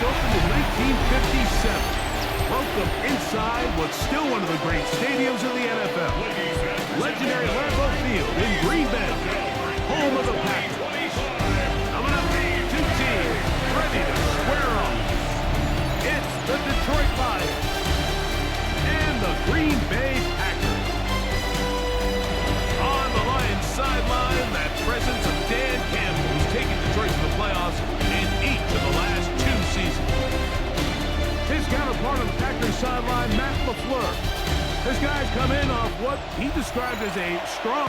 opened in 1957. Welcome inside what's still one of the great stadiums in the NFL. Legendary Lambeau Field in Green Bay, home of the Packers. Coming up, two teams ready to square off. It's the Detroit Lions and the Green Bay Packers. On the Lions sideline, that presence of Dan Campbell, who's taken Detroit to the playoffs in each of the last two seasons. His counterpart on the Packers sideline, Matt LaFleur. This guy's come in off what he described as a strong.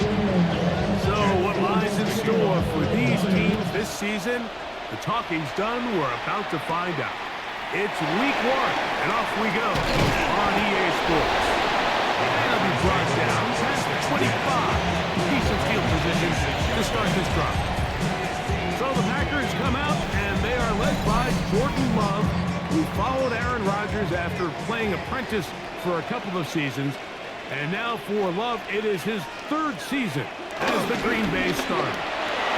So what lies in store for these teams this season? The talking's done. We're about to find out. It's week 1, and off we go on EA Sports. And it'll be brought down past the 25. Decent field position to start this drive. So the Packers come out, and they are led by Jordan Love, who followed Aaron Rodgers after playing apprentice for a couple of seasons. And now for Love, it is his 3rd season as the Green Bay starter.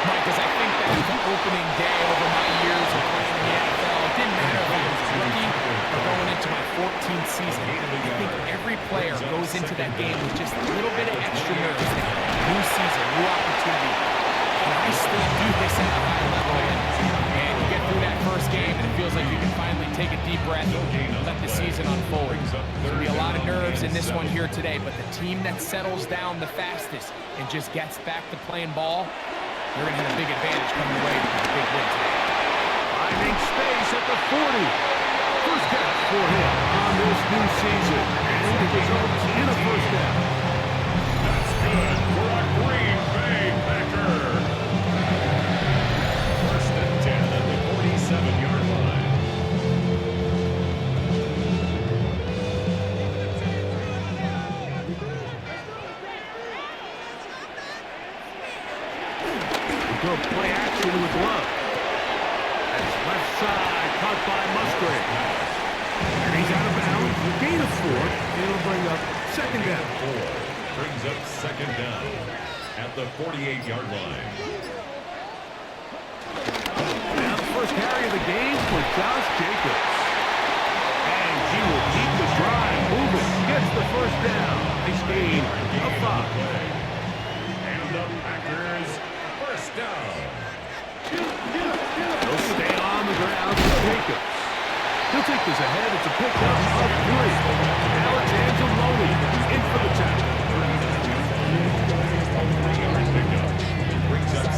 Mike, as I think back to opening day over my years of playing in the NFL, it didn't matter if I was a rookie or going into my 14th season. I think every player goes into that game with just a little bit of extra nerves. New season, new opportunity. And I still do this at a high level. And you get through that first game, and it feels like you can finally take a deep breath and let the season unfold. There'll be a lot of nerves in this one here today, but the team that settles down the fastest and just gets back to playing ball, they're going to have a big advantage coming away with a big win today. Finding space at the 40. First catch for him on this new season. And it results in a first down. That's good for a Green Bay Packer. First and 10 at the 47-yard line. Go play action with Love. That's left side, caught by Musgrave. And he's out of bounds. Gain of 4. It'll bring up second down. 4 brings up second down at the 48-yard line. Now the first carry of the game for Josh Jacobs. And he will keep the drive moving. Gets the first down. Nice gain of 5. And the Packers first down. He'll stay on the ground for Jacobs. He'll take this ahead. It's a pickup of 3. Now it's Anzalone in for the tackle.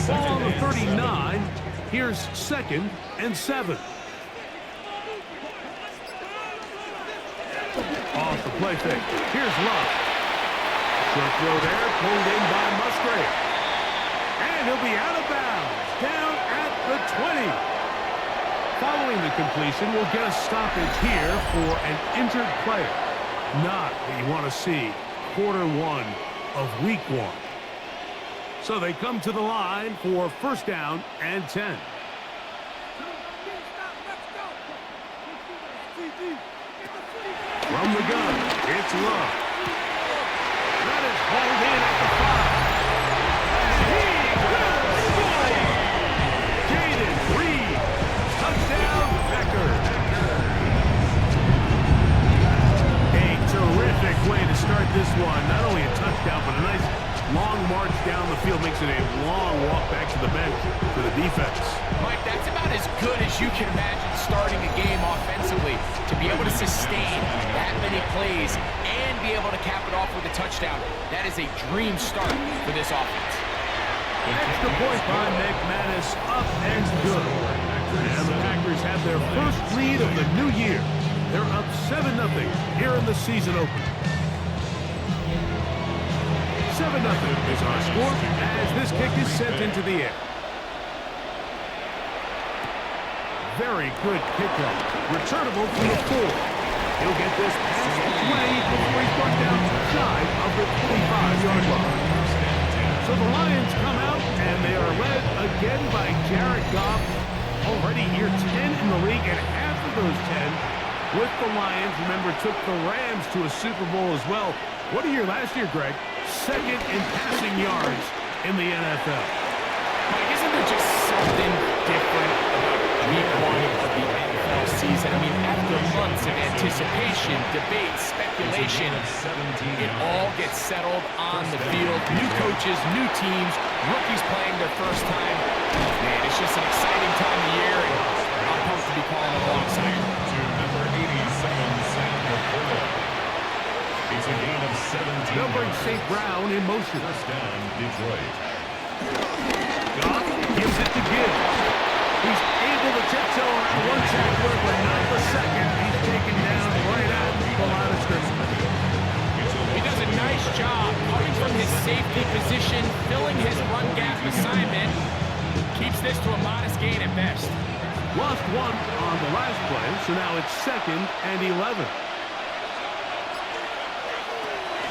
Ball on the 39. Here's 2nd and 7. Off the play fake. Here's Love. Short throw there, pulled in by Musgrave. And he'll be out of bounds, down at the 20. Following the completion, we'll get a stoppage here for an injured player. Not what you want to see quarter 1 of week 1. So they come to the line for first down and 10. From the gun, it's Love. That is hauled in at the 5. He will score! Jaden Reed, touchdown Packers. A terrific way to start this one. Not only a touchdown, but a nice long march down the field. Makes it a long walk back to the bench for the defense. Mike, that's about as good as you can imagine starting a game offensively. To be able to sustain that many plays and be able to cap it off with a touchdown, that is a dream start for this offense. Extra point by McManus, up and good. And the Packers have their first lead of the new year. They're up 7-0 here in the season opener. 7-0 is our score as this kick is sent into the air. Very good kickoff. Returnable from the 4. He'll get this past the 20 before he's brought down shy of the 25-yard line. So the Lions come out, and they are led again by Jared Goff. Already year 10 in the league, and half of those 10 with the Lions. Remember, took the Rams to a Super Bowl as well. What a year last year, Greg. 2nd in passing yards in the NFL. Mike, isn't there just something different about week 1 of the NFL season? debate, speculation. It all gets settled on the field. New coaches, new teams, rookies playing their first time. Man, it's just an exciting time of year, and I'm pumped to be calling it alongside. To number 87, Sam McCoy. It's a gain of 17. They'll bring St. Brown in motion. First down, Detroit. Goff gives it to Gibbs. He's able to tiptoe around one tackler, but not the second. He's taken down right at the line of scrimmage. He does a nice job coming from his safety position, filling his run gap assignment. Keeps this to a modest gain at best. Lost one on the last play, so now it's 2nd and 11.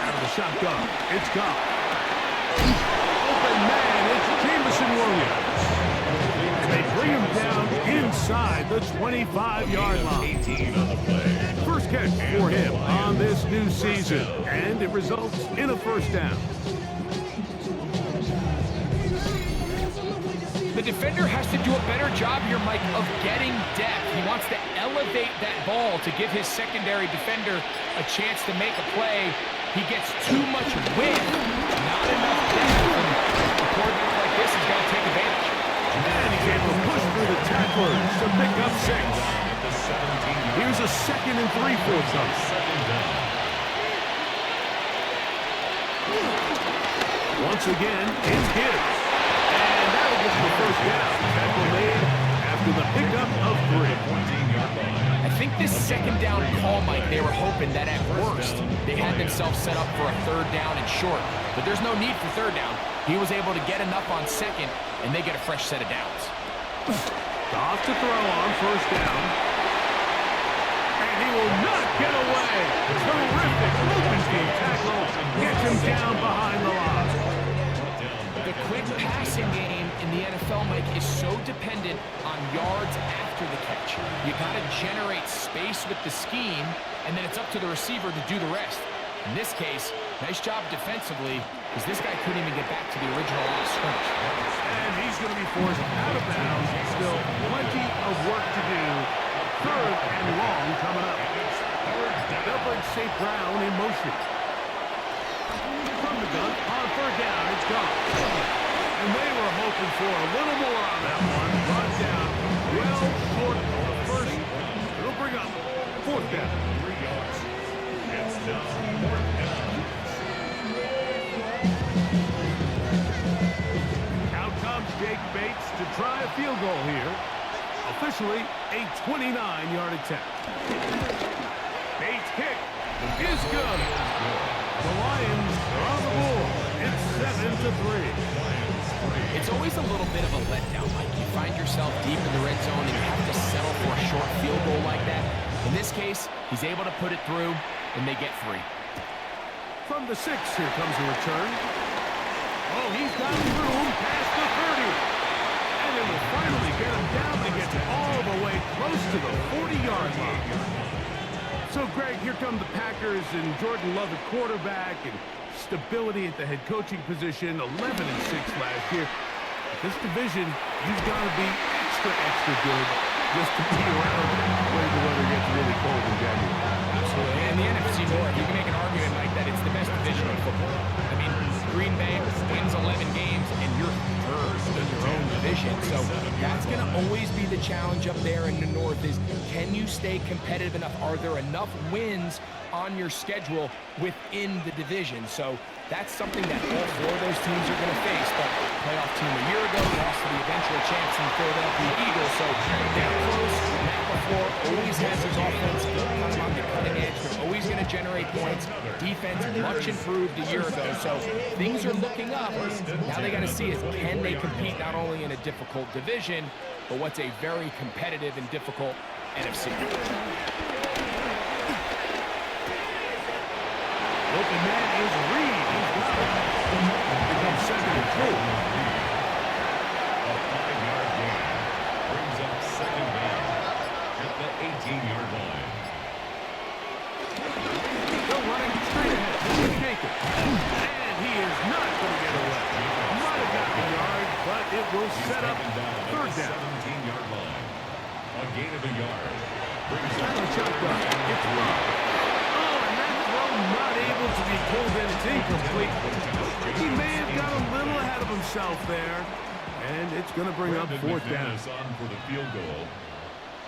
Out of the shotgun, it's Goff. Open man, it's Jameson Williams. And they bring him down inside the 25-yard line. 18 on the play. First catch for him on this new season, and it results in a first down. The defender has to do a better job here, Mike, of getting depth. He wants to elevate that ball to give his secondary defender a chance to make a play. He gets too much width, not enough depth. And a quarterback like this has got to take advantage. And he's able to push through the tacklers to pick up 6. Here's a 2nd and 3 for them. Once again, it's Gibbs. And that'll get the first down. Tackle made after the pickup of 3. I think this second down call, Mike, they were hoping that at worst they had themselves set up for a 3rd down and short. But there's no need for 3rd down. He was able to get enough on 2nd, and they get a fresh set of downs. Off to throw on 1st down. And he will not get away. Terrific Rubenstein tackle. Gets him down behind the line. The quick passing game in the NFL, Mike, is so dependent on yards after the catch. You got to generate space with the scheme, and then it's up to the receiver to do the rest. In this case, nice job defensively, because this guy couldn't even get back to the original line of scrimmage. And he's going to be forced out of bounds. Still plenty of work to do. 3rd and long coming up. They'll bring St. Brown in motion. From the gun, on 3rd down, it's gone. And they were hoping for a little more on that one. Brought down well short of the first. It'll bring up 4th down. 3 yards. It's now 4th down. Out comes Jake Bates to try a field goal here. Officially a 29-yard attempt. Bates' kick is good. The Lions are on the board. It's 7-3. It's always a little bit of a letdown, Mike. You find yourself deep in the red zone and you have to settle for a short field goal like that. In this case, he's able to put it through, and they get 3. From the 6, here comes a return. Oh, he's got room past the 30. And it will finally get him down to get all the way close to the 40-yard line. So, Greg, here come the Packers and Jordan Love at quarterback and stability at the head coaching position, 11-6 last year. This division, you've got to be extra good just to be around when the weather gets really cold in January. Absolutely. And the NFC North, you can make an argument like that. It's the best division in football. I mean, Green Bay wins 11 games, and you're 3rd in your own division. So that's going to always be the challenge up there in the North is, can you stay competitive enough? Are there enough wins on your schedule within the division? So that's something that all 4 of those teams are going to face. But playoff team a year ago lost to the eventual champs in the Philadelphia Eagles. So they're close. Matt LaFleur always has his offense kind of on the cutting edge. They're always going to generate points. Defense much improved a year ago. So things are looking up. Now they got to see is, can they compete not only in a difficult division, but what's a very competitive and difficult NFC. Open man is Reed. He's got it. Becomes 2nd and 2. A 5-yard gain brings up 2nd down at the 18-yard line. They're running straight ahead. It's Jacob. And he is not going to get away. Might have got the yard, but it will set up 3rd down. 17-yard line. A gain of a yard. Brings Out of the up shotgun. It's Rob. not able to be pulled in. It's incomplete. He may have got a little ahead of himself there. And it's going to bring up fourth down. On for the field goal.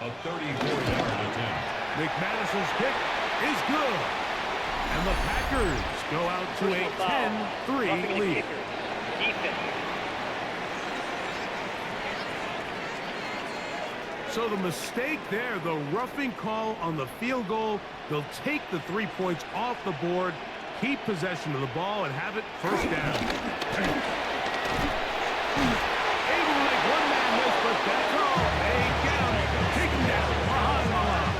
A 34-yard attempt. McManus's kick is good. And the Packers go out to a 10-3 lead. So the mistake there, the roughing call on the field goal, they'll take the 3 points off the board, keep possession of the ball, and have it first down. Able to make one man miss, but that's all. They get him, take him down behind the line.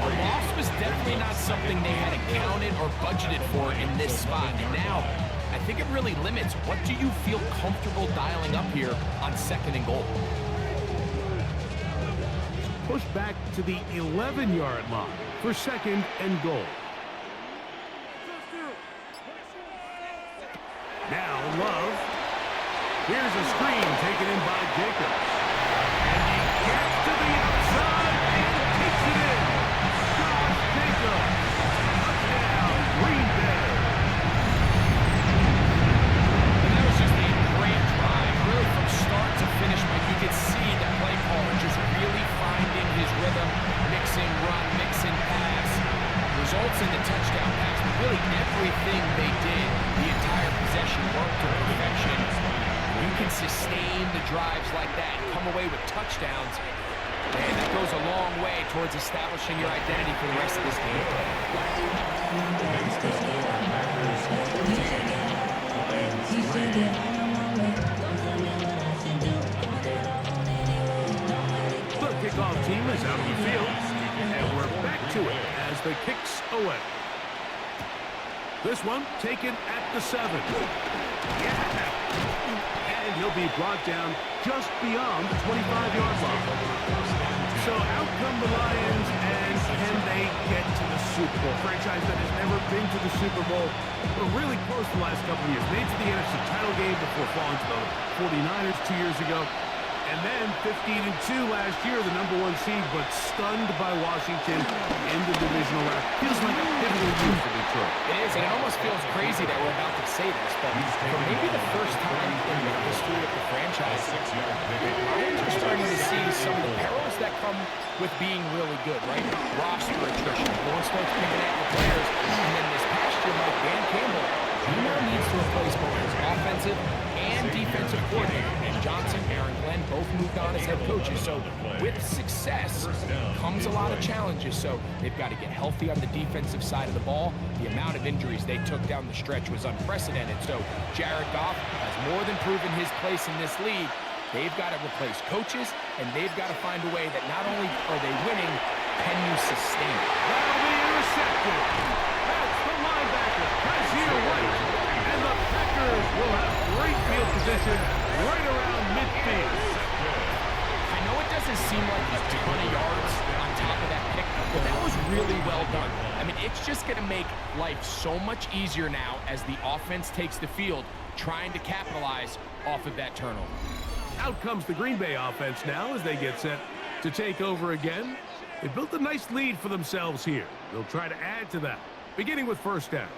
A loss was definitely not something they had accounted or budgeted for in this spot. And now, I think it really limits what do you feel comfortable dialing up here on 2nd and goal. Push back to the 11-yard line for 2nd and goal. Now Love. Here's a screen taken in by Jacobs. And he gets to the outside and takes it in. Josh Jacobs. Touchdown, Green Bay. And that was just a great drive, really from start to finish. But you could see that play caller just really finding his rhythm, mixing run, mixing pass. Results in the touchdown pass. But really everything they did, the entire possession worked to perfection. You can sustain the drives like that, come away with touchdowns, and that goes a long way towards establishing your identity for the rest of this game. The kickoff team is out of the field, and we're back to it as the kick's away. This one taken at the 7. Yeah. And he'll be brought down just beyond the 25-yard line. So out come the Lions, and can they get to the Super Bowl? Franchise that has never been to the Super Bowl, but really close the last couple of years. Made to the NFC title game before falling to the 49ers 2 years ago. And then 15-2 last year, the #1 seed, but stunned by Washington in the divisional round. Feels like a pivotal year for Detroit. It is, and it almost feels crazy that we're about to say this, but for maybe the first time in the history of the franchise, the Lions are starting to see some of the perils that come with being really good, right? Roster attrition. No one starts picking at your players. And then this past year, Mike Dan Campbell, he now needs to replace both his offensive and defensive coordinator. And Johnson, Aaron Glenn both moved on as head coaches. So with success comes a lot of challenges. So they've got to get healthy on the defensive side of the ball. The amount of injuries they took down the stretch was unprecedented. So Jared Goff has more than proven his place in this league. They've got to replace coaches, and they've got to find a way that not only are they winning, can you sustain it? That'll be intercepted. That's the linebacker, Kaiser White. And the Packers will have great field position right around midfield. I know it doesn't seem like a ton of yards on top of that pick, but that was really well done. I mean, it's just going to make life so much easier now as the offense takes the field, trying to capitalize off of that turnover. Out comes the Green Bay offense now as they get set to take over again. They built a nice lead for themselves here. They'll try to add to that, beginning with first down.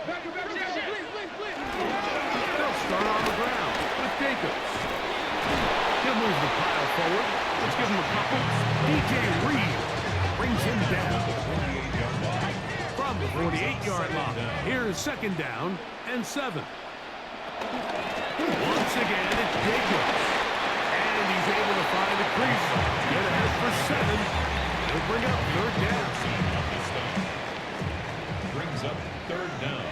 They'll start on the ground with Jacobs. He'll move the pile forward. Let's give him a couple. DJ Reed brings him down. From the 48-yard line, here's 2nd down and 7. Once again, it's Jacobs. And he's able to find a crease. Get ahead for 7. He'll bring up 3rd down. Brings up 3rd down.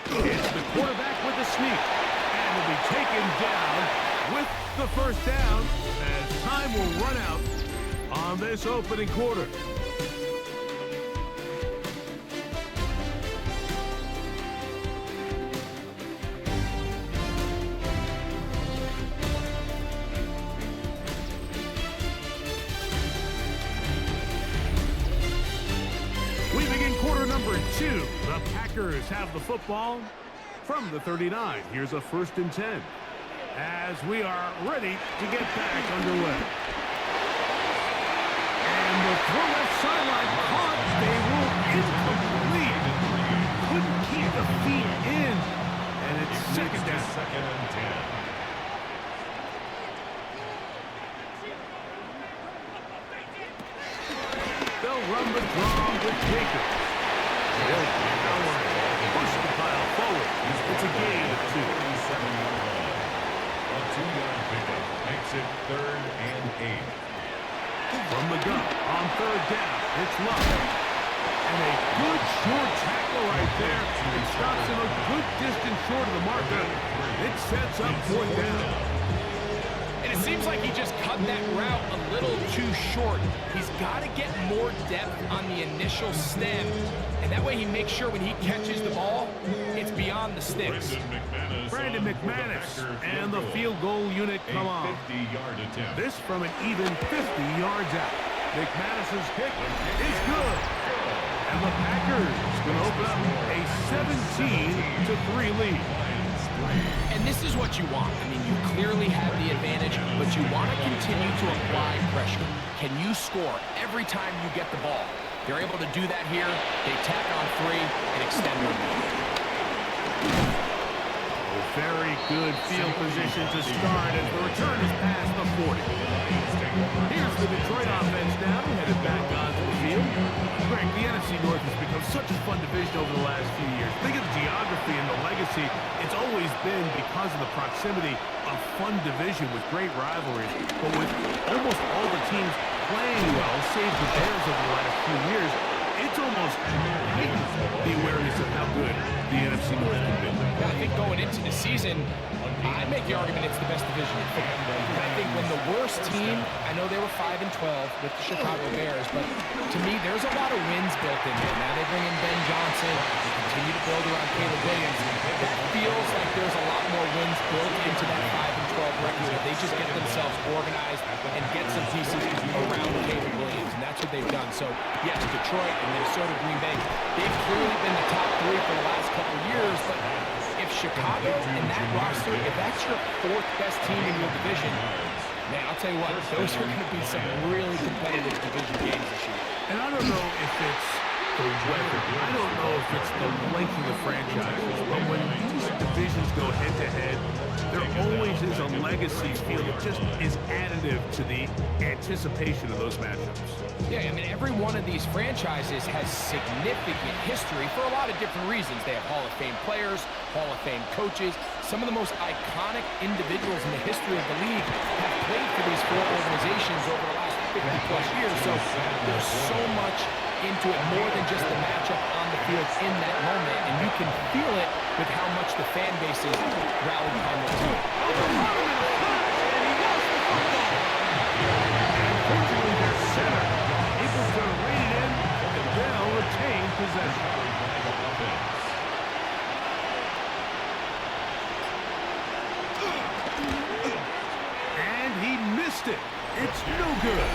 It's the quarterback with the sneak. And will be taken down with the 1st down as time will run out on this opening quarter. We begin quarter number 2. The Packers have the football from the 39. Here's a 1st and 10. as we are ready to get back underway. And the throw left sideline caught. They will incomplete. Couldn't keep the feet in. And it's second down. Second and 10. They'll run the draw with Jacobs. They'll push the pile forward. It's a gain of 2. A 2-yard pickup makes it 3rd and 8. From the gun on 3rd down, it's Love. And a good short tackle right there. It stops him a good distance short of the marker. It sets up 4th down. And it seems like he just cut that route a little too short. He's got to get more depth on the initial stem. And that way he makes sure when he catches the ball, it's beyond the sticks. Brandon McManus and the field goal unit come on. 50-yard attempt. This from an even 50 yards out. McManus's kick is good. And the Packers going to open up a 17-3 lead. And this is what you want. I mean, you clearly have the advantage, but you want to continue to apply pressure. Can you score every time you get the ball? They're able to do that here. They tack on 3 and extend their lead. Very good field position to start as the return is past the 40. Here's the Detroit offense now, headed back onto the field. Greg, the NFC North has become such a fun division over the last few years. Think of the geography and the legacy. It's always been, because of the proximity, a fun division with great rivalries. But with almost all the teams playing well, save the Bears over the last few years, it's almost heightened the awareness of how good the NFC North can be. I think going into the season, I make the argument it's the best division in football. I think when the worst team, I know they were 5-12 with the Chicago Bears, but to me, there's a lot of wins built in there. Now they bring in Ben Johnson, they continue to build around Caleb Williams. It feels like there's a lot more wins built into that 5-12 record if they just get themselves organized and get some pieces around Caleb Williams, and that's what they've done. So, yes, Detroit and Minnesota, Green Bay, they've clearly been the top 3 for the last couple of years, but if Chicago and that roster, if that's your 4th best team in your division, man, I'll tell you what, those are going to be some really competitive division games this year. And I don't know if it's the weather. I don't know if it's the length of the franchises, but when these divisions go head-to-head, there always is a legacy feel that just is additive to the anticipation of those matchups. Yeah, I mean, every one of these franchises has significant history for a lot of different reasons. They have Hall of Fame players, Hall of Fame coaches. Some of the most iconic individuals in the history of the league have played for these 4 organizations over the last 50-plus years. So there's so much into it, more than just the matchup on the field in that moment. And you can feel it with how much the fan bases rally behind their team. Unfortunately, their center able to rein it in, and they'll retain possession. And he missed it. It's no good.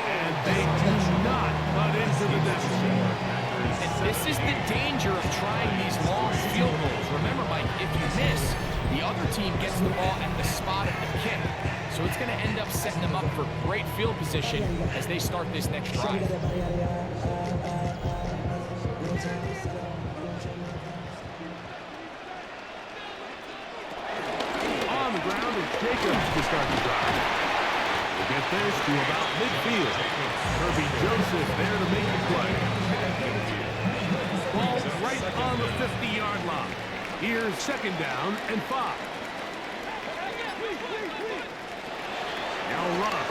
And they do not cut into the deficit. And this is the danger of trying these long field goals. Remember, Mike, if you miss, the other team gets the ball at the spot of the kick. So it's going to end up setting them up for great field position as they start this next drive. On the ground, it's Jacobs to start the drive. We'll get this to about midfield. Kirby Joseph there to make the play. Ball right on the 50-yard line. Here's 2nd down and 5. Now Ruff.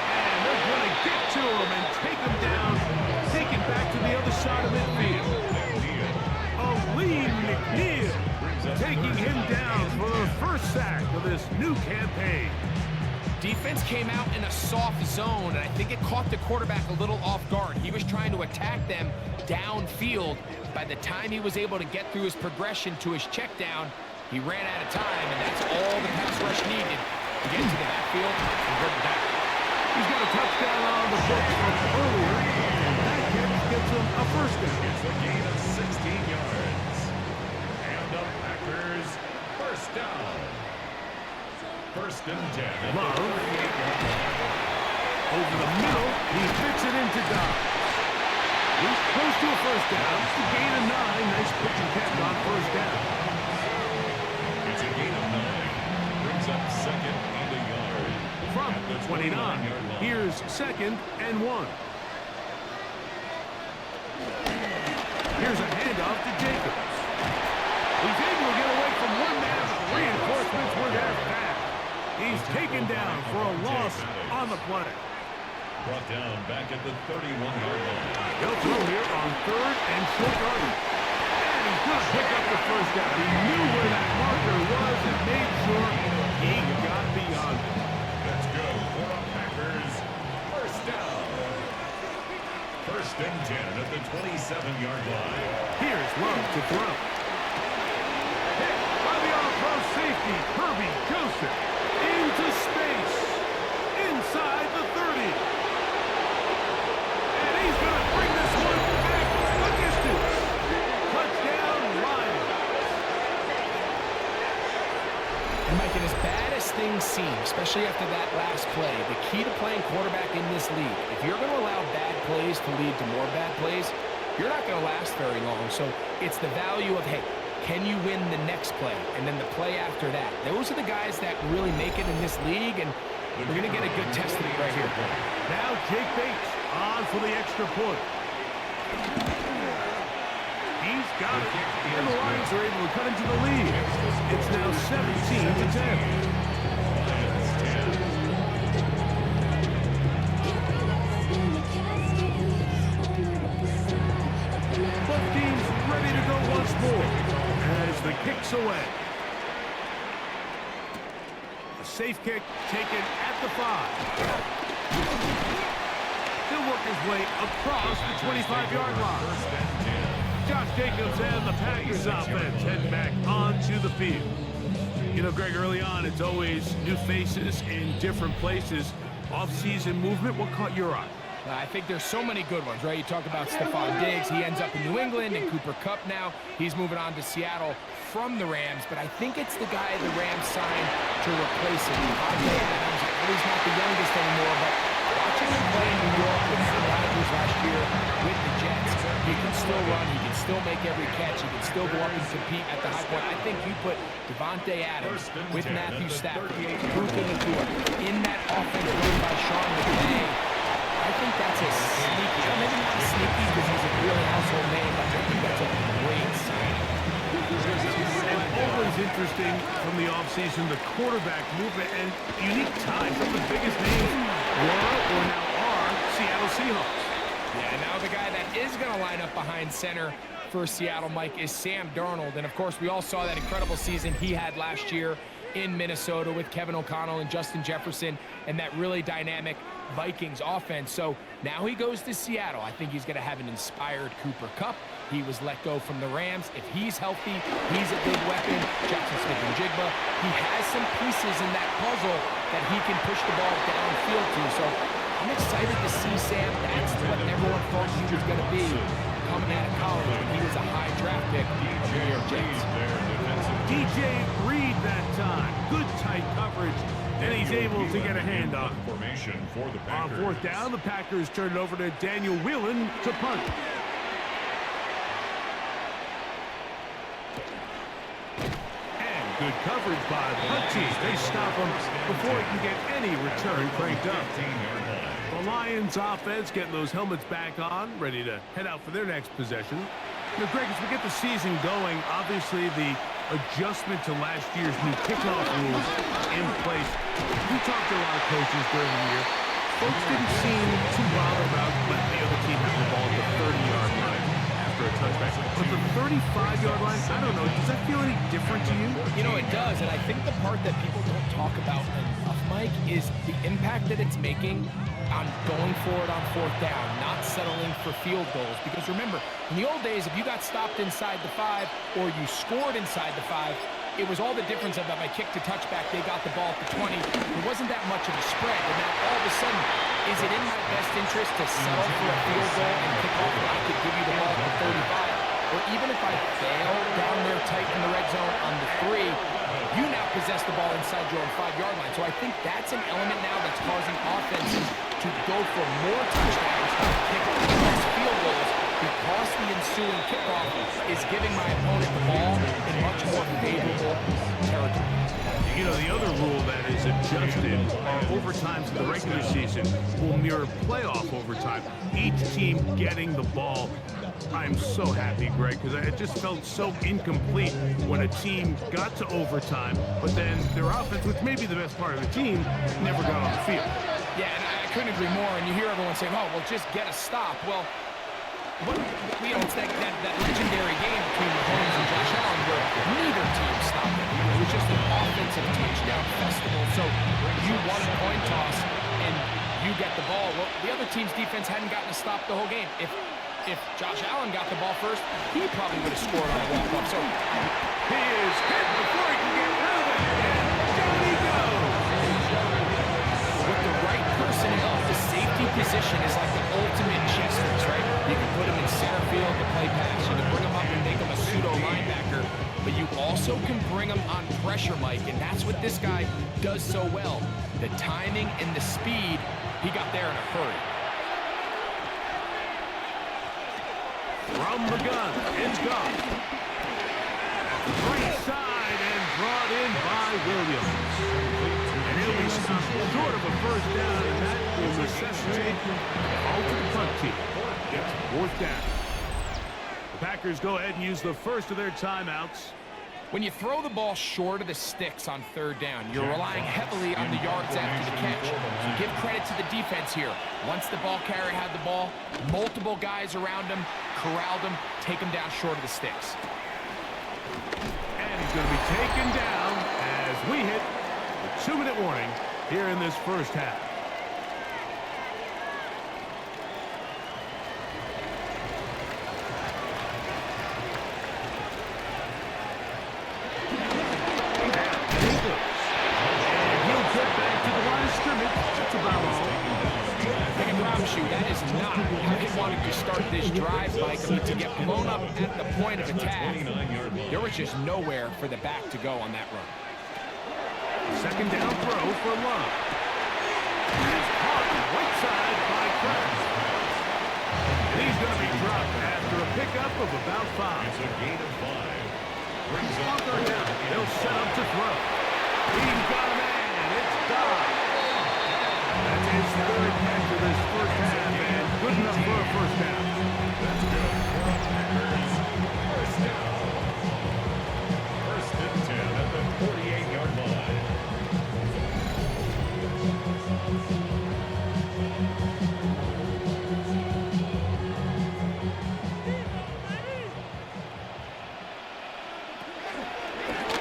And they're going to get to him and take him down. Take it back to the other side of midfield. Lee McNeil taking him down for the first sack of this new campaign. Defense came out in a soft zone, and I think it caught the quarterback a little off guard. He was trying to attack them downfield. By the time he was able to get through his progression to his check down, he ran out of time, and that's all the pass rush needed to get into the backfield and bring it back. He's got a touchdown on the book from earlier, and that catch gets him a first down. It's a gain of 16 yards. And the Packers first down. First and 10. Love. Over the middle. He fits it into Dobbs. He's close to a first down. Gain of 9. Nice pitch and catch on first down. It's a gain of 9. Brings up second and a yard. From the 29. Here's second and 1. Here's a handoff to Jacobs. He's able to get away from one man. Reinforcements were there fast. He's taken down for a loss on the play. Brought down back at the 31-yard line. He'll throw here on third and short yardage. And he's going to pick up the first down. He knew where that marker was and made sure he got beyond it. Let's go for the Packers. First down. First and 10 at the 27-yard line. Here's Love to throw. Hit by the all-pro safety, Kirby Joseph. Into space. Inside the 30. And he's going to bring this one back the distance. Touchdown, Lions. And Mike, and as bad as things seem, especially after that last play, the key to playing quarterback in this league, if you're going to allow bad plays to lead to more bad plays, you're not going to last very long. So it's the value of, hey, can you win the next play? And then the play after that. Those are the guys that really make it in this league, and we're going to get a good test of it right here. Now Jake Bates on for the extra point. He's got it. And the Lions are able to cut into the lead. It's now 17-10. Both teams ready to go once more as the kick's away. A safe kick taken at the 5. He'll work his way across the 25-yard line. Josh Jacobs and the Packers offense head back onto the field. You know, Greg, early on, it's always new faces in different places. Off-season movement, what caught your eye? I think there's so many good ones, right? You talk about Stephon Diggs. He ends up in New England, and Cooper Kupp now. He's moving on to Seattle from the Rams, but I think it's the guy the Rams signed to replace him. Devontae Adams, I know he's not the youngest anymore, but watching him play in New York with the Rodgers last year with the Jets, he can still run, he can still make every catch, he can still go up and compete at the high point. I think you put Devontae Adams with Matthew Stafford, Puka Nacua, in that offense run by Sean McVay. I think that's a sneaky, maybe not sneaky because he's a really household name, but I think that's a great signing. And always interesting from the offseason, the quarterback movement and unique ties. Some of the biggest names were or now are Seattle Seahawks. Yeah, now the guy that is going to line up behind center for Seattle, Mike, is Sam Darnold. And, of course, we all saw that incredible season he had last year in Minnesota with Kevin O'Connell and Justin Jefferson and that really dynamic Vikings offense. So now he goes to Seattle. I think he's going to have an inspired Cooper Kupp. He was let go from the Rams. If he's healthy, he's a big weapon. Jackson Smith-Njigba, he has some pieces in that puzzle that he can push the ball downfield to. So I'm excited to see Sam. That's what everyone thought he was going to be coming out of college when he was a high draft pick of the New York Jets. DJ Reed that time. Good tight coverage, and he's able to get a handoff. Formation for the On Packers. fourth down, the Packers turn it over to Daniel Whelan to punt. And good coverage by the punt team. They stop him before he can get any return cranked up. The Lions offense getting those helmets back on, ready to head out for their next possession. You know, Greg, as we get the season going, obviously the adjustment to last year's new kickoff rules in place. We talked to a lot of coaches during the year. Folks didn't seem too bothered about letting the other team have the ball at the 30-yard line after a touchback. But the 35-yard line, I don't know, does that feel any different to you? You know, it does, and I think the part that people don't talk about enough, Mike, is the impact that it's making on going forward on fourth down, not settling for field goals. Because remember, in the old days, if you got stopped inside the 5 or you scored inside the 5, it was all the difference of if I kicked a touchback, they got the ball at the 20. It wasn't that much of a spread. And now all of a sudden, is it in my best interest to settle for a field goal and kick off where I could give you the ball at the 35? Or even if I fail down there tight in the red zone on the 3, you now possess the ball inside your own 5-yard line. So I think that's an element now that's causing offenses to go for more touchdowns, kick less field goals, because the ensuing kickoff is giving my opponent the ball in much more favorable territory. You know, the other rule that is adjusted are overtimes in the regular season will mirror playoff overtime. Each team getting the ball. I'm so happy, Greg, because it just felt so incomplete when a team got to overtime, but then their offense, which may be the best part of the team, never got on the field. Yeah, and I couldn't agree more, and you hear everyone saying, oh, well, just get a stop. Well, it's that legendary game between Mahomes and Josh Allen where neither team stopped it. It was just an offensive touchdown festival. So you won a coin toss, and you get the ball. Well, the other team's defense hadn't gotten to stop the whole game. If Josh Allen got the ball first, he probably would have scored on a walk-off. So he is hit before he can get rid of it, and down he goes. With the right personnel, the safety position is like the ultimate chess piece, right? You can put him in center field to play pass. You can bring him up and make him a pseudo linebacker, but you also can bring him on pressure, Mike, and that's what this guy does so well. The timing and the speed, he got there in a hurry. From the gun, it's gone. Right side and brought in by Williams. And he'll be stopped short of a first down, and that will necessitate all to the punt team. It's fourth down. The Packers go ahead and use the first of their timeouts. When you throw the ball short of the sticks on third down, you're relying heavily on the yards after the catch. So give credit to the defense here. Once the ball carrier had the ball, multiple guys around him, corralled him, take him down short of the sticks. And he's going to be taken down as we hit the 2-minute warning here in this first half. That is not how he wanted to start this drive, Mike. I mean, to get blown up at the point of attack, there was just nowhere for the back to go on that run. Second down throw for Love. It's caught right side by Krabs. And he's going to be dropped after a pickup of about 5. It's a gain of 5. Brings on third down. They'll set up to throw. He's got a man. It's Dodd. That's his third catch of this first half, and good enough for a first down. That's good. First down. First and 10 at the 48-yard line.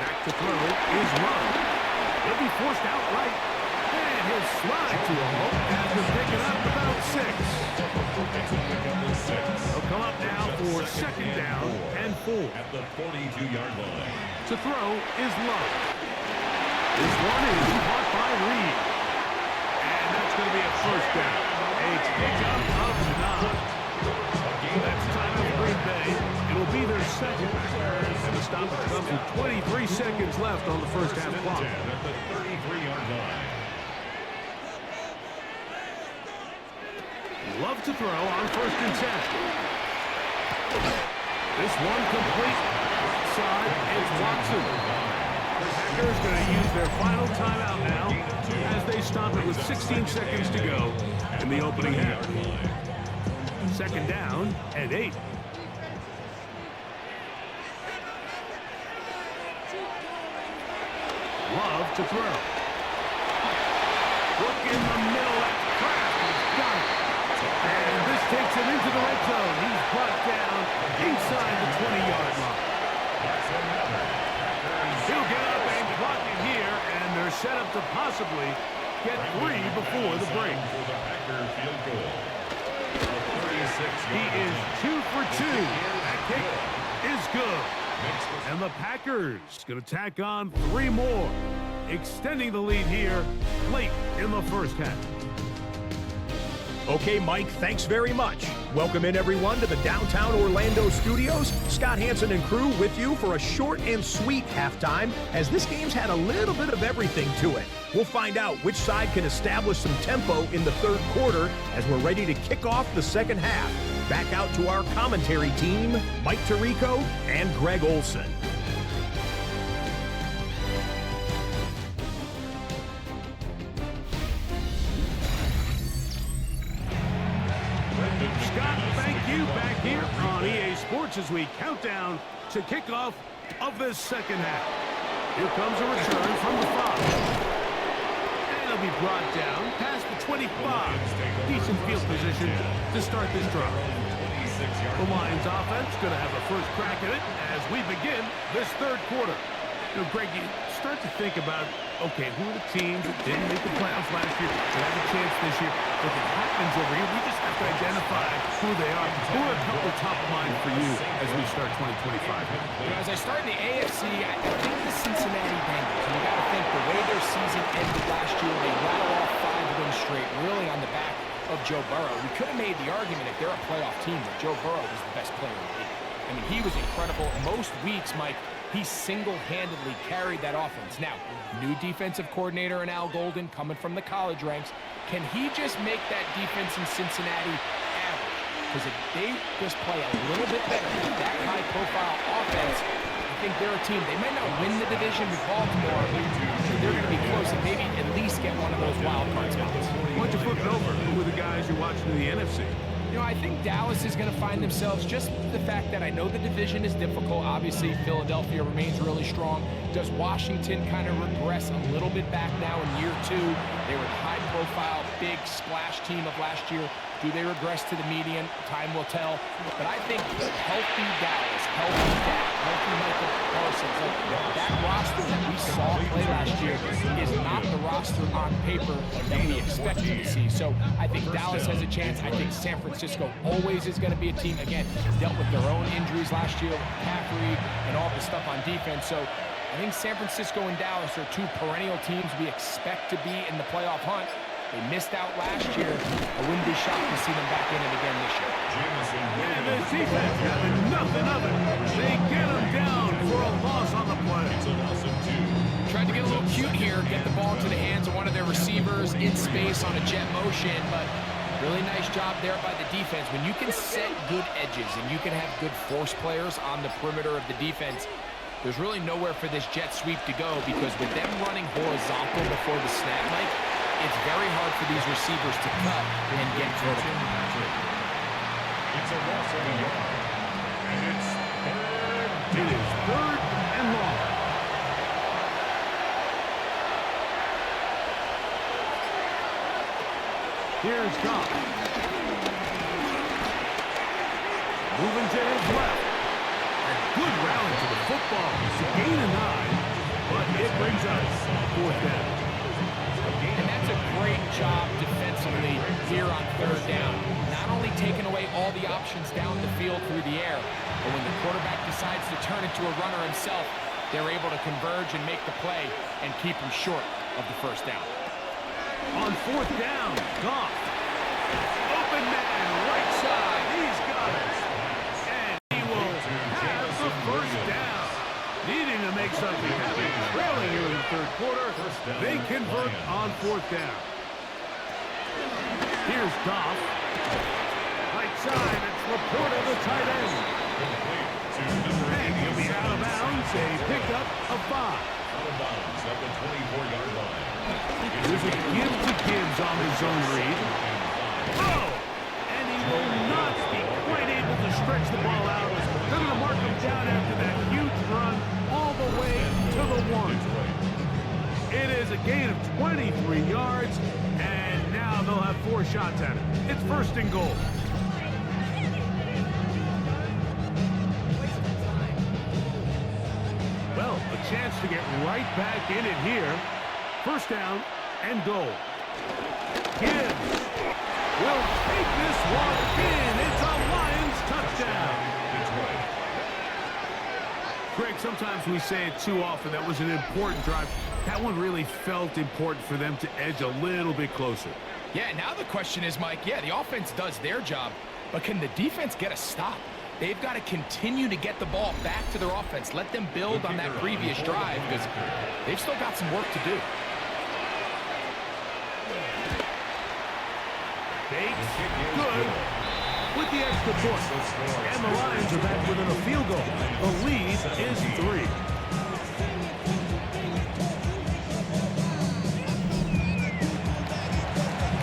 Back to throw is Love. He'll be forced outright. And he'll slide to a hole after picking up about 6. He'll come up now for second down and 4. At the 42-yard line. To throw is Love. This one is caught by Reed. And that's going to be a first down. A pickup of 9. That's time of Green Bay. It'll be their second. And the stop comes with 23 seconds left on the first half clock. At the 33-yard line. Love to throw on first and 10. This one complete. Side is Watson. The Packers going to use their final timeout now as they stop it with 16 seconds to go in the opening half. Second down and 8. Love to throw. Look in the middle. That's Kraft. He's got it. And this takes him into the red zone. He's brought down inside the 20-yard line. He'll get up and block it here, and they're set up to possibly get 3 before the break. He is 2 for 2. That kick is good. And the Packers going to tack on 3 more, extending the lead here late in the first half. Okay, Mike, thanks very much. Welcome in, everyone, to the downtown Orlando studios. Scott Hansen and crew with you for a short and sweet halftime, as this game's had a little bit of everything to it. We'll find out which side can establish some tempo in the third quarter as we're ready to kick off the second half. Back out to our commentary team, Mike Tirico and Greg Olson. Scott, thank you back here on EA Sports as we count down to kickoff of this second half. Here comes a return from the 5. And it'll be brought down past the 25. Decent field position to start this drive. The Lions offense going to have a first crack at it as we begin this third quarter. You know, Greg, you start to think about, okay, who are the teams that didn't make the playoffs last year that have a chance this year? If it happens over here, we just have to identify who they are. Who are a couple top of mind for you as we start 2025? You know, as I start in the AFC, I think the Cincinnati Bengals. And you got to think the way their season ended last year, they rattled off 5 wins straight, really on the back of Joe Burrow. We could have made the argument if they're a playoff team that Joe Burrow was the best player in the league. I mean, he was incredible. Most weeks, Mike, he single-handedly carried that offense. Now, new defensive coordinator in Al Golden coming from the college ranks. Can he just make that defense in Cincinnati average? Because if they just play a little bit better with that high-profile offense, I think they're a team. They might not win the division with Baltimore, but they're going to be close and maybe at least get one of those wild card spots. Why don't you flip it over? Who are the guys you're watching in the NFC? You know, I think Dallas is going to find themselves, just the fact that I know the division is difficult. Obviously, Philadelphia remains really strong. Does Washington kind of regress a little bit back now in year 2? They were the high-profile, big splash team of last year. Do they regress to the median? Time will tell. But I think healthy Dallas, healthy Dak, healthy Michael Parsons, that roster that we saw play last year is not the roster on paper that we expected to see. So I think Dallas has a chance. I think San Francisco always is going to be a team, again, dealt with their own injuries last year with McCaffrey and all the stuff on defense. So I think San Francisco and Dallas are 2 perennial teams we expect to be in the playoff hunt. They missed out last year. I wouldn't be shocked to see them back in it again this year. And the defense having nothing of it. They get them down for a loss on the play. Tried to get a little cute here, get the ball to the hands of one of their receivers in space on a jet motion, but really nice job there by the defense. When you can set good edges and you can have good force players on the perimeter of the defense, there's really nowhere for this jet sweep to go, because with them running horizontal before the snap, Mike, it's very hard for these receivers to cut and get vertical. It's a loss of a yard. And it's It is 3rd and long. Here's Goff. Moving to his left. A good rally to the football. It's a gain of 9, but it brings us 4th down. And that's a great job defensively here on 3rd down. Not only taking away all the options down the field through the air, but when the quarterback decides to turn into a runner himself, they're able to converge and make the play and keep him short of the 1st down. On 4th down, Goff. Open man, right side. He's got it. And he will have the 1st down. Needing to make something happen. Trailing here in the 3rd quarter. They convert on 4th down. Here's Goff. Right side, it's Laporta, the tight end. And he'll be out of bounds. A pickup of 5. out of bounds at the 24-yard line. There's a give to Gibbs on the zone read. Oh! And he will not be quite able to stretch the ball out. They're going to mark him down after that huge run all the way to the 1. It is a gain of 23 yards, and now they'll have 4 shots at it. It's 1st and goal. Well, a chance to get right back in it here. 1st down and goal. Gibbs will take this one in. It's a Lions touchdown. Greg, sometimes we say it too often. That was an important drive. That one really felt important for them to edge a little bit closer. Yeah, now the question is, Mike, yeah, the offense does their job, but can the defense get a stop? They've got to continue to get the ball back to their offense. Let them build on that previous drive because they've still got some work to do. Bates, good, with the extra point. And the Lions are back within a field goal. The lead is 3.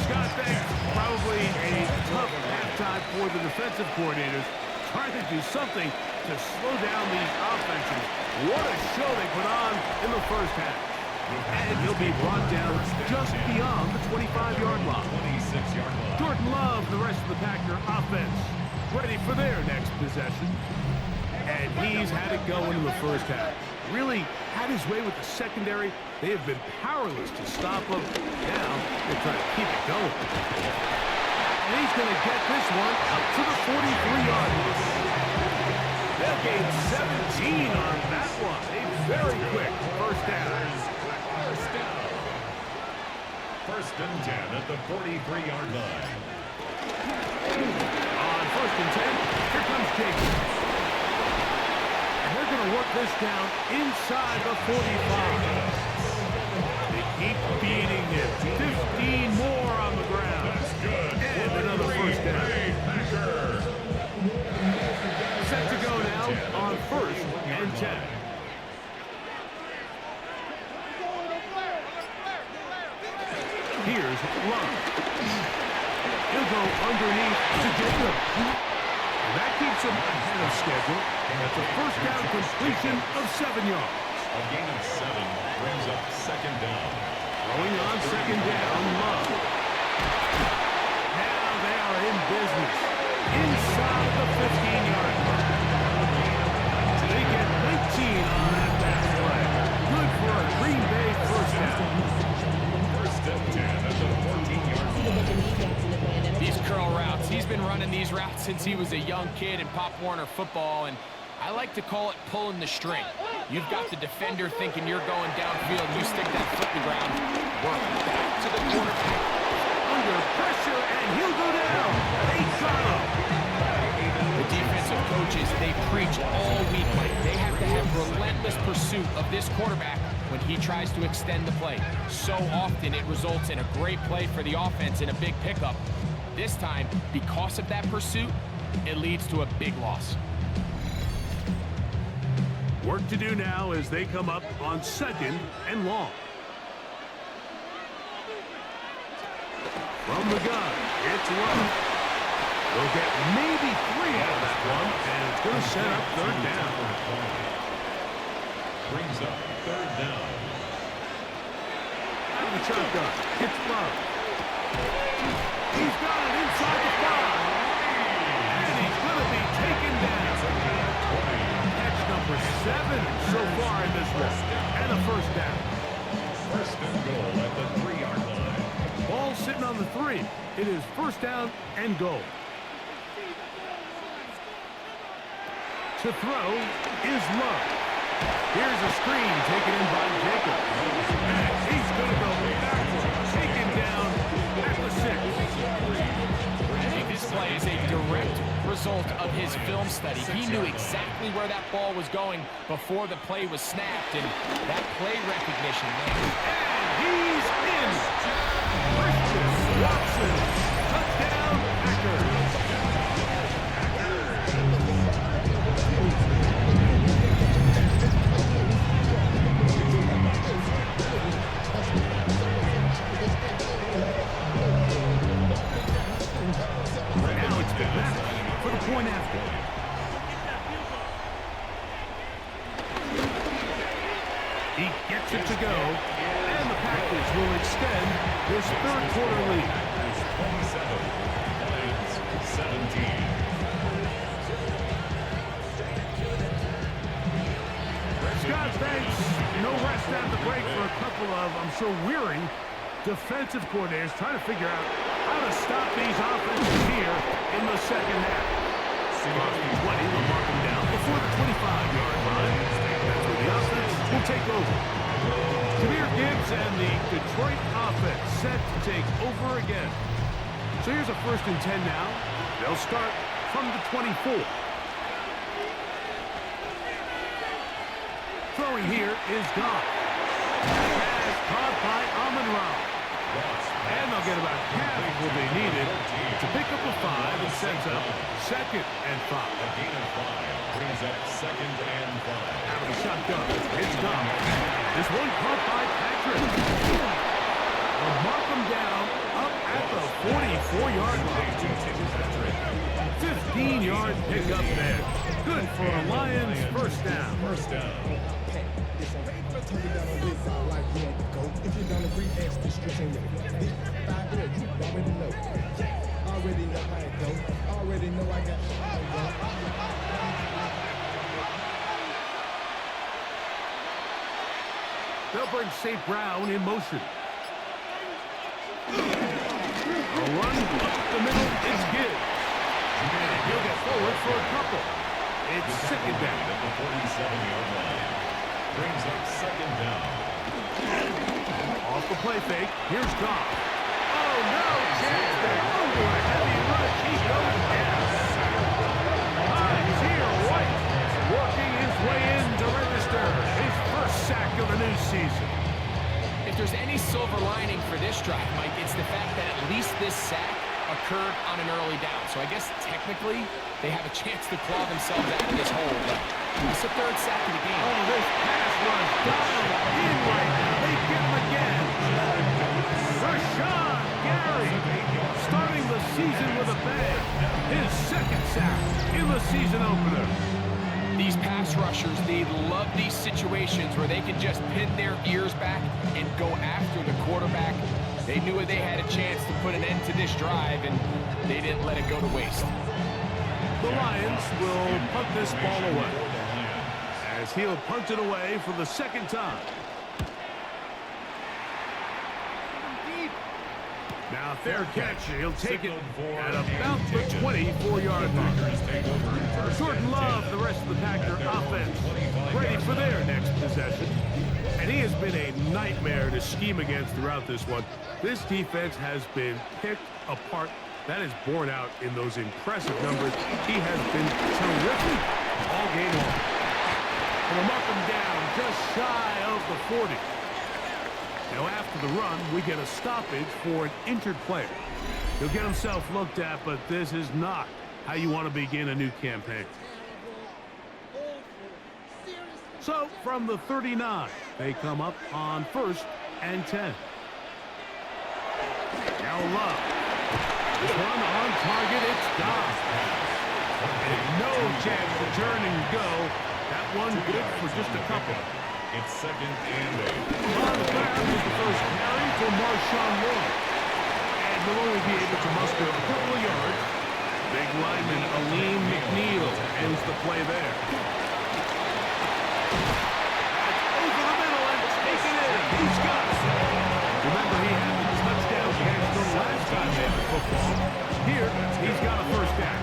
Scott, thanks. Probably a tough halftime for the defensive coordinators, trying to do something to slow down these offenses. What a show they put on in the first half. And he'll be brought down just beyond the 25-yard line. 26-yard line. Jordan Love, the rest of the Packer offense, ready for their next possession. And he's had it going in the first half. Really had his way with the secondary. They have been powerless to stop him. Now they're trying to keep it going. And he's going to get this one up to the 43-yard line. They'll gain 17 on that one. A very quick first down. First and 10 at the 43-yard line. On first and 10, here comes Jacobs. And they're going to work this down inside the 45. They keep beating him. 15 more on the ground. That's good. And another first down. Set to go now on first and 10. Here's Love. He'll go underneath to Jacob. And that keeps him ahead of schedule. That's a first down completion of 7 yards. A gain of 7 brings up second down. Throwing on second down, Love. Now they are in business. Inside the 15-yard line. They get 19 on that pass play. Good for a Green Bay first down. First and 10 at the 14-yard line. These curl routes, he's been running these routes since he was a young kid in Pop Warner football, and I like to call it pulling the string. You've got the defender thinking you're going downfield, you stick that foot in the ground, work back to the quarterback. Under pressure, and he'll go down. They got him. The defensive coaches, they preach all week, Mike. They have to have relentless pursuit of this quarterback when he tries to extend the play. So often it results in a great play for the offense and a big pickup. This time, because of that pursuit, it leads to a big loss. Work to do now as they come up on second and long. From the gun, it's Love. They'll get maybe 3 out of that one, and it's going to set up third down. Brings up third down. Out of the shotgun, it's Love. He's got it inside the 5. And he's going to be taken down. Catch number 7 so far in this one. And a first down. First and goal at the 3-yard line. Ball sitting on the 3. It is first down and goal. To throw is Love. Here's a screen taken in by Jacob. And he's going to go backwards. Taken down at the 6. I think this play is a direct result of his film study. He knew exactly where that ball was going before the play was snapped, and that play recognition, man. And he's in. Christian Watson. Touchdown, Packers. Now it's been back for the point after. He gets it to go, and the Packers will extend this third quarter lead. 27, Lions 17. Scott, thanks. No rest after the break for a couple of, I'm sure, weary defensive coordinators trying to figure out how to stop these offenses here in the second half. Across the 20, they'll mark them down before the 25-yard line. That's where the offense will take over. Jameer Gibbs and the Detroit offense set to take over again. So here's a 1st and 10 now. They'll start from the 24. Throwing here is Goff. Pass caught by Amon-Ra. And they'll get about half of what they needed to pick up a 5 and sets up 2nd and 5. A gain of 5 brings up 2nd and 5. Out of the shotgun, it's Goff. This one caught by Patrick. They'll mark him down up at the 44-yard line. 15-yard pickup there. Good for a Lions 1st down. First down. Turn it down on this side like you had to go. If you don't agree, ask the stretching your feet. Five there, you already know. Already know how it goes. Already know I got They'll bring St. Brown in motion. A run up the middle is good. And he'll get forward for a couple. It's 2nd down. At the 47-yard line. Brings up 2nd down. Off the play fake. Here's Goff. Oh, no chance there. Over a heavy rush. He goes down. Tyre White working his way in to register his 1st sack of the new season. If there's any silver lining for this drive, Mike, it's the fact that at least this sack occurred on an early down. So I guess technically they have a chance to claw themselves out of this hole, but it's the 3rd sack of the game. Oh, this pass rush dialed in right now. They get him again. Rashawn Gary starting the season with a bang. His 2nd sack in the season opener. These pass rushers, they love these situations where they can just pin their ears back and go after the quarterback. They knew they had a chance to put an end to this drive, and they didn't let it go to waste. The Lions will punt this ball away, as he'll punt it away for the 2nd time. Now, fair catch. He'll take it at about the 24-yard line. Jordan Love, the rest of the Packer offense, ready for their next possession. And he has been a nightmare to scheme against throughout this one. This defense has been picked apart. That is borne out in those impressive numbers. He has been terrific all game long. And they'll mark him down just shy of the 40. Now, after the run, we get a stoppage for an injured player. He'll get himself looked at, but this is not how you want to begin a new campaign. So, from the 39, they come up on 1st and 10. Now Love. This one on target, it's Goff. And no chance to turn and go. That one good for just a couple. It's 2nd and 8. On the ground is the 1st carry for Marshawn Lloyd. And they'll only be able to muster a couple of yards. Big lineman Aleem McNeil ends the play there. That's over the middle and taken in. He's got it. Remember, he had the touchdown catch the last time they had football. Here, he's got a 1st down.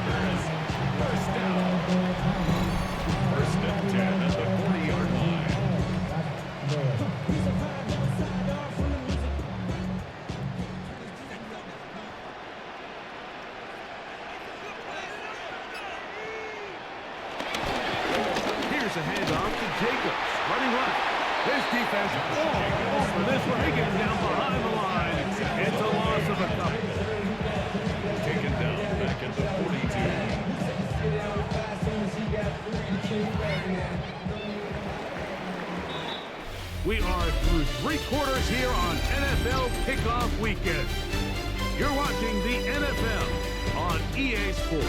First down. 1st and 10 at the 40-yard line. Here's a handoff to Jacobs. Running left. This defense all over this one. They get him down behind the line. It's a loss of a couple. Taken down back at the 42. We are through 3 quarters here on NFL Kickoff Weekend. You're watching the NFL on EA Sports.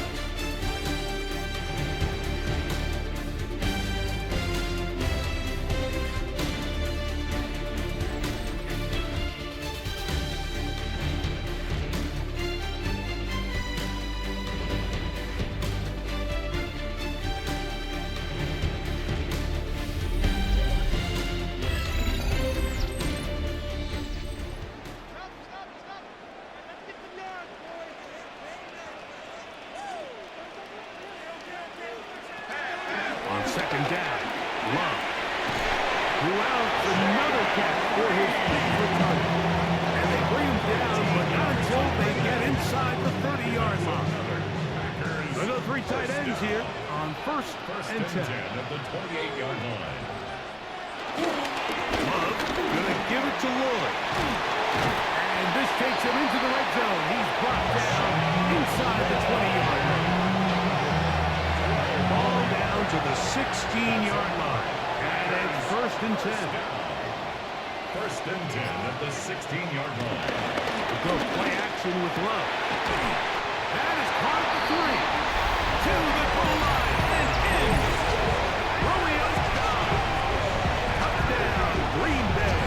On 2nd down, Love. Who else? Another catch for his favorite target. And they bring him down, but not until they get inside the 30-yard line. Another 3 tight ends here on first and 10. At the 28-yard line. Love gonna give it to Lloyd. And this takes him into the red zone. He's brought down inside the 20-yard line. Ball down to the 16-yard line. And it's first and 10. First and 10 at the 16-yard line. Go play action with Love. That is caught at the 3. To the goal line and in. Romeo Dobbs. Touchdown, Green Bay.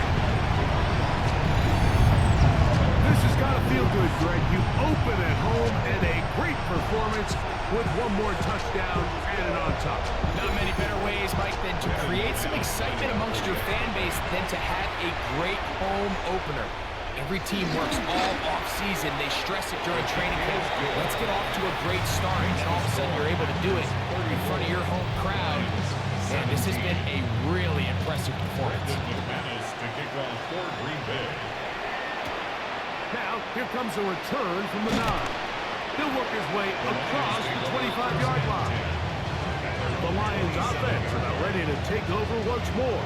This has got to feel good, Greg. You open at home and a great performance with one more touchdown and an on top. Not many better ways, Mike, than to create some excitement amongst your fan base than to have a great home opener. Every team works all off-season. They stress it during training camp. Let's get off to a great start, and all of a sudden you're able to do it in front of your home crowd. And this has been a really impressive performance. To kick off for Green Bay. Now, here comes a return from the 9. He'll work his way across the 25-yard line. The Lions offense are now ready to take over once more.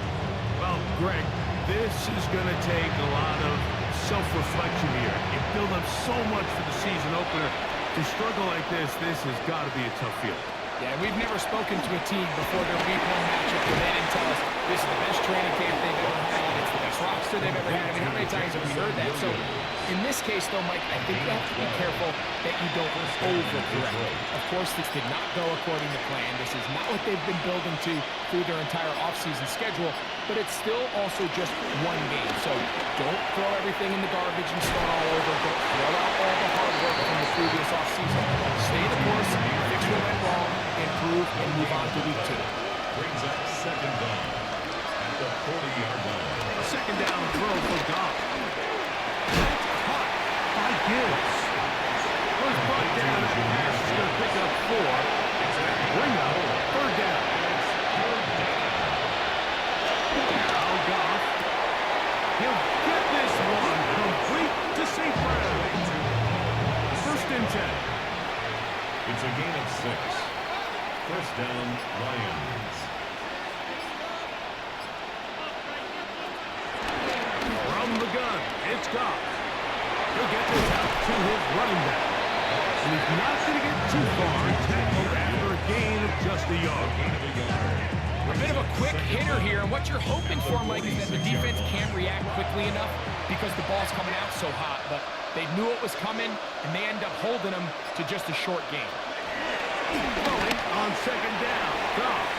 Well, Greg, this is going to take a lot of self-reflection here. You build up so much for the season opener. To struggle like this has got to be a tough field. Yeah, we've never spoken to a team before their week 1 matchup where they didn't tell us this is the best training camp they've ever had. It's the best roster they've ever had. I mean, how many times have we heard that? So, in this case, though, Mike, I think you have to be careful that you don't overcorrect. Of course, this did not go according to plan. This is not what they've been building to through their entire offseason schedule, but it's still also just one game. So don't throw everything in the garbage and start all over. Don't throw out all the hard work from the previous offseason. Stay the course, fix what went wrong, improve, and move on to week 2. Brings up second down at the 40-yard line. A second down throw for Goff. Caught by Gibbs. Was brought down at the pass. He's going to pick up 4. Bring up third down. Now Goff. He'll get this one complete to St. Brown. First and 10. It's a gain of 6. First down, Lions. From the gun, it's Goff. He'll get this out to his running back. And he's not going to get too far. Tackled after a gain of just a yard. A bit of a quick hitter here, and what you're hoping for, Mike, is that the defense can't react quickly enough because the ball's coming out so hot. But they knew it was coming, and they end up holding them to just a short game. Throwing on second down. Goff.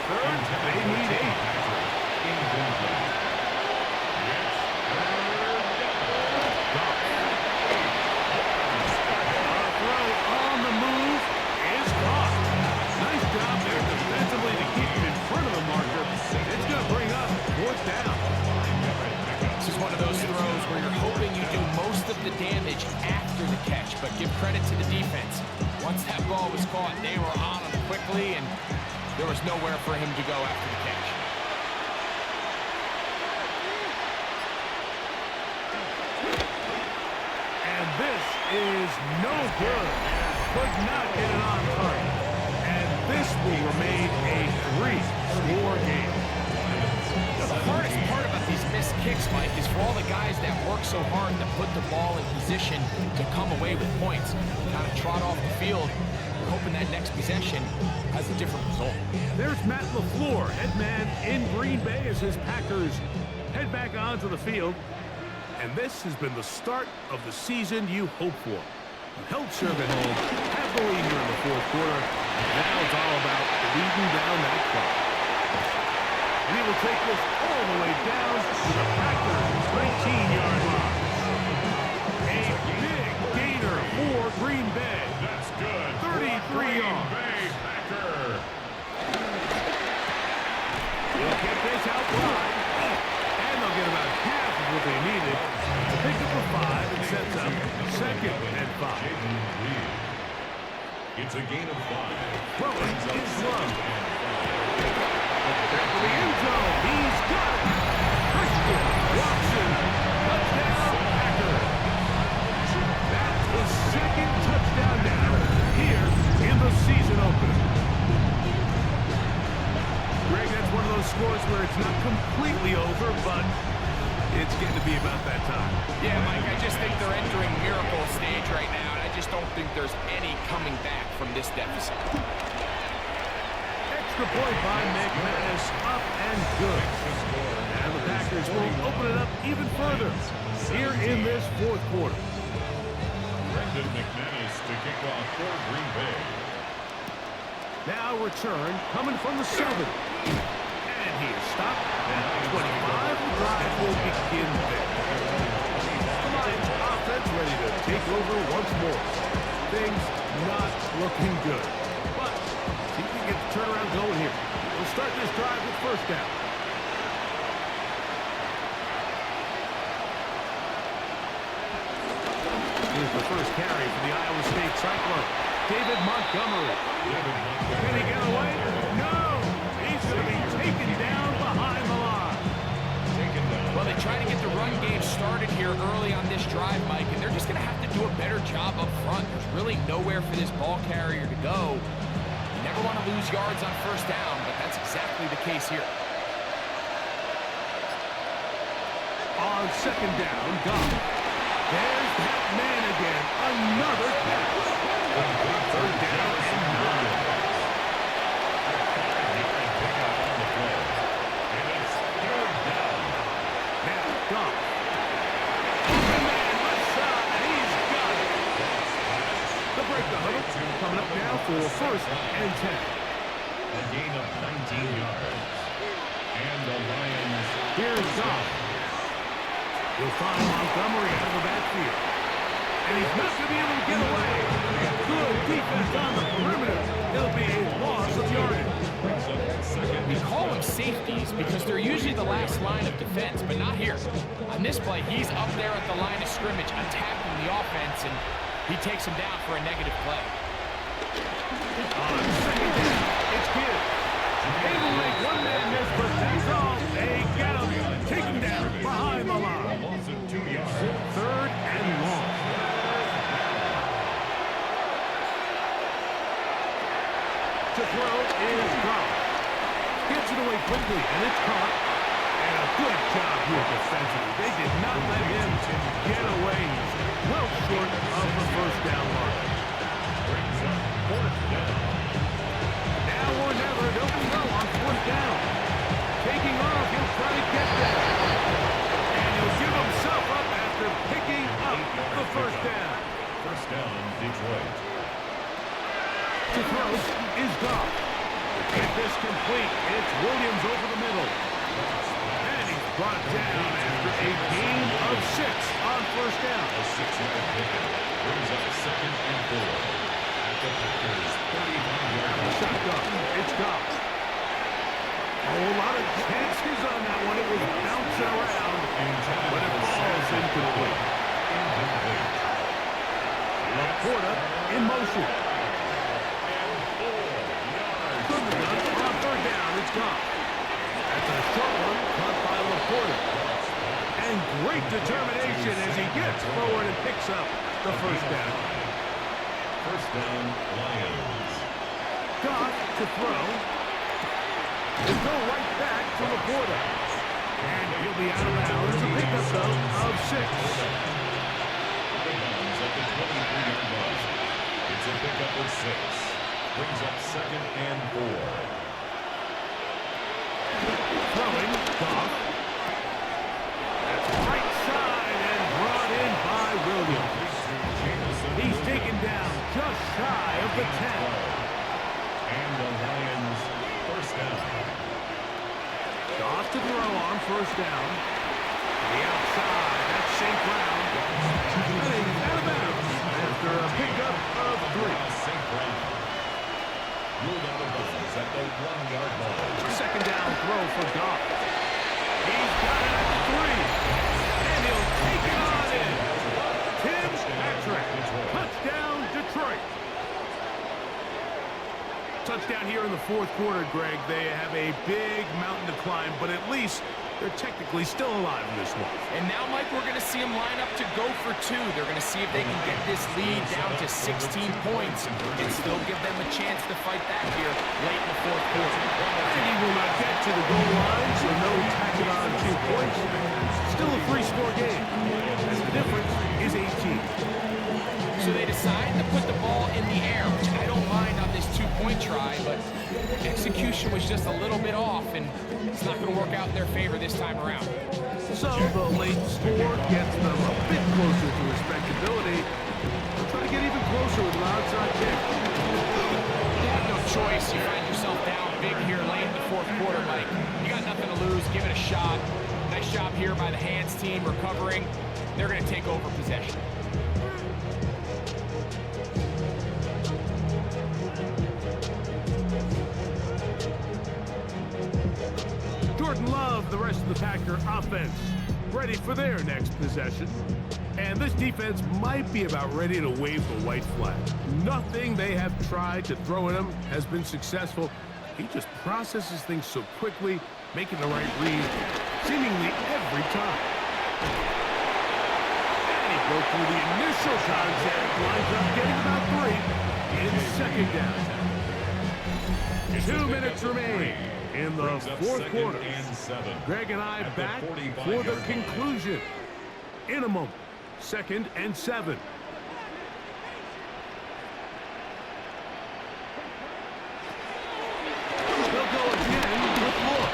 Third, they need 8. The damage after the catch, but give credit to the defense. Once that ball was caught, they were on him quickly, and there was nowhere for him to go after the catch. And this is no good. Could not get it on target. And this will remain a 3-score game. The hardest part about these missed kicks, Mike, is for all the guys that work so hard to put the ball in position to come away with points. Kind of trot off the field, hoping that next possession has a different result. There's Matt LaFleur, head man in Green Bay, as his Packers head back onto the field. And this has been the start of the season you hope for. You held serve at home, have the lead here in the fourth quarter. Now it's all about leading down that clock. And he will take this all the way down to the Packers' 19-yard line. A big gainer for Green Bay. That's good. 33 yards. Bay Packer. He'll get this out wide. And they'll get about half of what they needed to pick up a 5 and sets up second and 5. It's a gain of 5. Throwing is Love. Back to the end zone. those scores where it's not completely over, but it's getting to be about that time. Yeah, Mike, I just think they're entering miracle stage right now, and I just don't think there's any coming back from this deficit. Extra point by McManus, up and good. And the Packers will open it up even further here in this fourth quarter. Brendan McManus to kick off for Green Bay. Now return coming from the 7. And he is stopped at 25. The drive will begin there. The Lions offense ready to take over once more. Things not looking good. But see if we can get the turnaround going here. We'll start this drive with first down. Here's the first carry for the Iowa State Cyclone. David Montgomery. Can he get away? No! He's going to be taken down behind the line. Well, they try to get the run game started here early on this drive, Mike, and they're just going to have to do a better job up front. There's really nowhere for this ball carrier to go. You never want to lose yards on first down, but that's exactly the case here. On second down, Goff. There's that man again. Another catch. Third down and 9. Now, Goff. Open man, left side. He's got it. The break the huddle. Coming up now for first and 10. A gain of 19 yards. And the Lions. Here's Goff. He'll find Montgomery out of the backfield. And he's not going to be able to get away. Good defense on the perimeter. It'll be a loss of yardage. We call them safeties because they're usually the last line of defense, but not here. On this play, he's up there at the line of scrimmage attacking the offense, and he takes him down for a negative play. On second down, it's good. They will make one man miss, but that's all. They get him. Take him down behind the line. Loss of 2 yards. Third and long. To throw is Goff. Gets it away quickly, and it's caught. And a good job here defensively. They did not let him get away. Well short of the first down mark. Brings up fourth down. Now or never, they'll throw on fourth down. Taking off, he'll try to get there. And he'll give himself up after picking up the first down. First down, Detroit. To throw is Goff. Get this complete. It's Williams over the middle. And he's brought down after a gain of 6 on first down. A 6-yard pickup brings up second and 4. At the Packers' 35-yard Shotgun. It's Goff. A whole lot of chances on that one. It was bouncing around, but it falls incomplete. Laporta in motion. Good run on third down. It's Goff. That's a short one caught by Laporta. And great determination as he gets forward and picks up the first down. First down, Lions. Goff to throw. He'll go right back to Laporta. And he'll be out of bounds. It's a pickup, though, of 6. Rebounds at the 23-yard line. It's a pickup of 6. Brings up second and 4. Throwing, Goff. That's right side and brought in by Williams. He's taken down just shy of the 10. And the Lions first down. Goff to throw on first down. The outside, that's St. Brown. And he's out of bounds after a pickup of 3. St. Brown. Ruled out of bounds at the 1-yard line. Second down throw for Goff. He's got it at the 3. And he'll take it on in. Tim Patrick. Touchdown, Detroit. Touchdown here in the fourth quarter, Greg. They have a big mountain to climb, but at least they're technically still alive in this one. And now, Mike, we're going to see them line up to go for 2. They're going to see if they can get this lead down to 16 points and still give them a chance to fight back here late in the fourth quarter. And he will not get to the goal line, so no tacking on 2 points. Still a 3-score game, as the difference is 18. So they decide to put the ball in the air, which I don't mind on this 2-point try, but execution was just a little bit off, and it's not going to work out in their favor this time around. So the late score gets them a bit closer to respectability. They'll try to get even closer with an onside kick. You have no choice. You find yourself down big here late in the 4th quarter, Mike. You got nothing to lose. Give it a shot. Nice job here by the hands team recovering. They're going to take over possession. Love the rest of the Packer offense, ready for their next possession. And this defense might be about ready to wave the white flag. Nothing they have tried to throw at him has been successful. He just processes things so quickly, making the right read seemingly every time. And he broke through the initial contact, lines up getting about 3 in 2nd down. 2 minutes remain in the 4th quarter. Greg and I back for the conclusion. In a moment, 2nd and 7. They'll go again with Moore.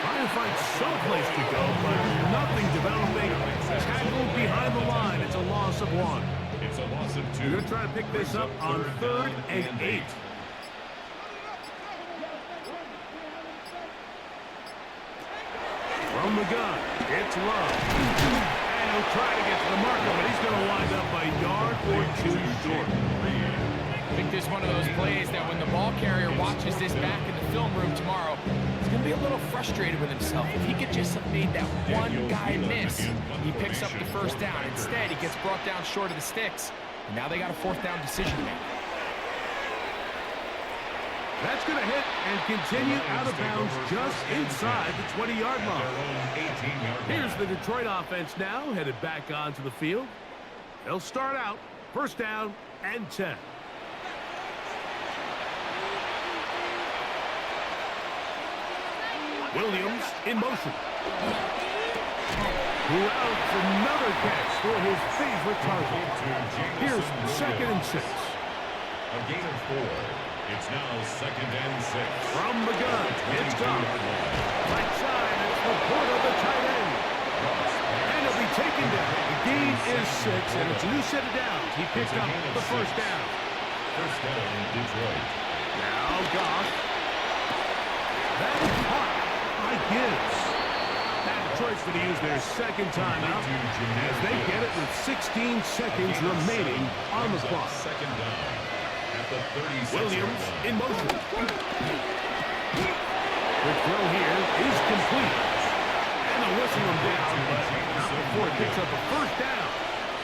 Trying to find some place to go, but nothing developing. Tackled behind the line. It's a loss of 1. It's a loss of 2. We're going to try to pick this up on 3rd and 8. From the gun, it's Love. And he'll try to get to the marker, but he's going to wind up a yard or 2 short. I think this is one of those plays that when the ball carrier watches this back in the film room tomorrow, he's going to be a little frustrated with himself. If he could just have made that one guy miss, he picks up the 1st down. Instead, he gets brought down short of the sticks, and now they got a 4th down decision to make. That's going to hit and continue out of bounds just inside the 20-yard line. Here's the Detroit offense now, headed back onto the field. They'll start out 1st down and 10. Williams in motion. Who out for another catch for his favorite target. Here's 2nd and 6. A gain of 4. It's now 2nd and 6. From the gun, it's gone. Right side, it's the port of the tight end. And he'll be taken down. The gain is 6, and it's a new set of downs. He picked up the 1st down. 1st down, Detroit. Now Goff. That's caught by Gibbs. And Detroit's going to use their 2nd timeout as they get it with 16 seconds remaining on the clock. 2nd down. Williams in motion. The throw here is complete. And they'll whistle him down, but not before it picks up a 1st down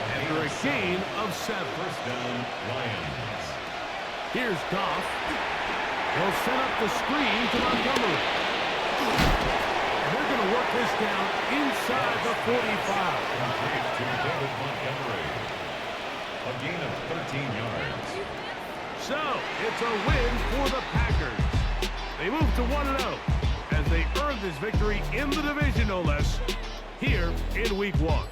after a gain of 7. 1st down, Lions. Here's Goff. They'll set up the screen to Montgomery. And they're going to work this down inside the 45. To David Montgomery. A gain of 13 yards. So, it's a win for the Packers. They move to 1-0 as they earn this victory in the division, no less, here in Week 1.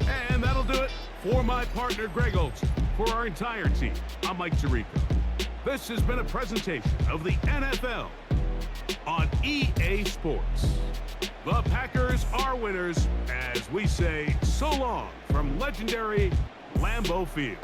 And that'll do it for my partner, Greg Olson. For our entire team, I'm Mike Tirico. This has been a presentation of the NFL on EA Sports. The Packers are winners as we say so long from legendary Lambeau Field.